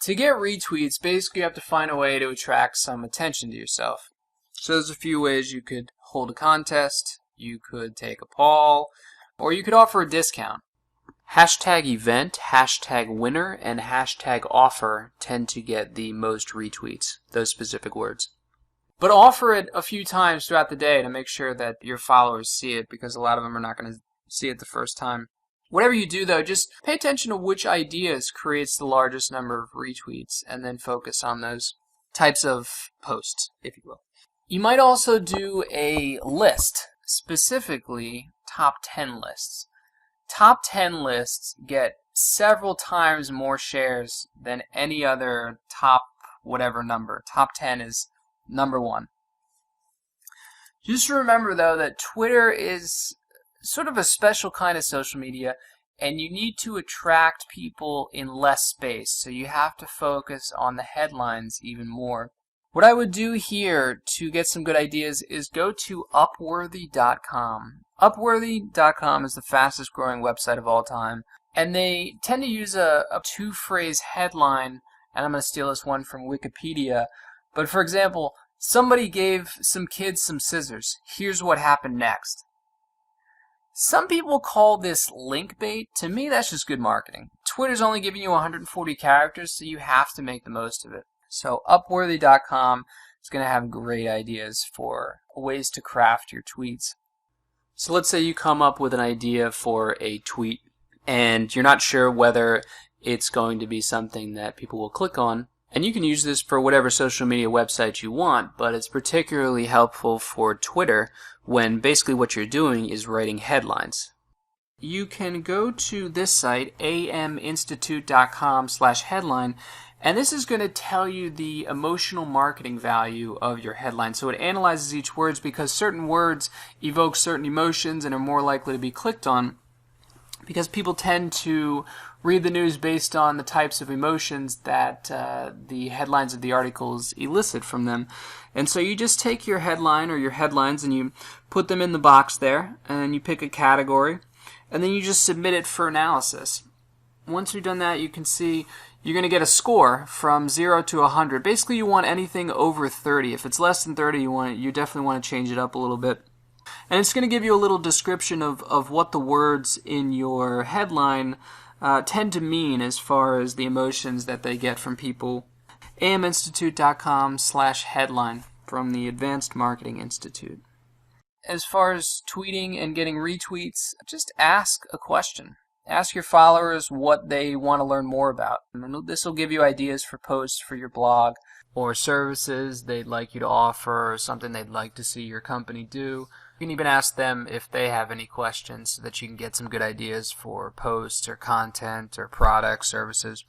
To get retweets, basically you have to find a way to attract some attention to yourself. So there's a few ways. You could hold a contest, you could take a poll, or you could offer a discount. Hashtag event, hashtag winner, and hashtag offer tend to get the most retweets, those specific words. But offer it a few times throughout the day to make sure that your followers see it, because a lot of them are not going to see it the first time. Whatever you do though, just pay attention to which ideas creates the largest number of retweets and then focus on those types of posts, if you will. You might also do a list, specifically top 10 lists. Top 10 lists get several times more shares than any other top whatever number. Top 10 is number 1. Just remember though that Twitter is sort of a special kind of social media, and you need to attract people in less space, so you have to focus on the headlines even more. What I would do here to get some good ideas is go to Upworthy.com. Upworthy.com is the fastest growing website of all time, and they tend to use a two-phrase headline, and I'm going to steal this one from Wikipedia. But for example, somebody gave some kids some scissors. Here's what happened next. Some people call this link bait. To me, that's just good marketing. Twitter's only giving you 140 characters, so you have to make the most of it. So Upworthy.com is going to have great ideas for ways to craft your tweets. So let's say you come up with an idea for a tweet, and you're not sure whether it's going to be something that people will click on. And you can use this for whatever social media website you want, but it's particularly helpful for Twitter when basically what you're doing is writing headlines. You can go to this site, aminstitute.com/headline, and this is going to tell you the emotional marketing value of your headline. So it analyzes each word because certain words evoke certain emotions and are more likely to be clicked on, because people tend to read the news based on the types of emotions that the headlines of the articles elicit from them. And so you just take your headline or your headlines and you put them in the box there, and you pick a category, and then you just submit it for analysis. Once you've done that, you can see you're going to get a score from 0 to 100. Basically, you want anything over 30. If it's less than 30, you definitely want to change it up a little bit. And it's going to give you a little description of what the words in your headline tend to mean as far as the emotions that they get from people. aminstitute.com/headline from the Advanced Marketing Institute. As far as tweeting and getting retweets, just ask a question. Ask your followers what they want to learn more about. And this will give you ideas for posts for your blog, or services they'd like you to offer, or something they'd like to see your company do. You can even ask them if they have any questions so that you can get some good ideas for posts or content or products, services.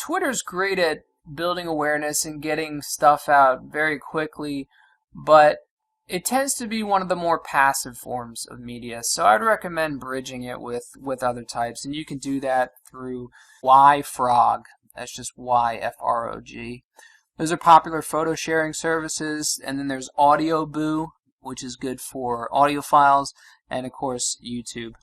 Twitter's great at building awareness and getting stuff out very quickly, but it tends to be one of the more passive forms of media. So I'd recommend bridging it with other types, and you can do that through YFrog. That's just YFROG. Those are popular photo sharing services, and then there's Audioboo, which is good for audio files, and of course YouTube.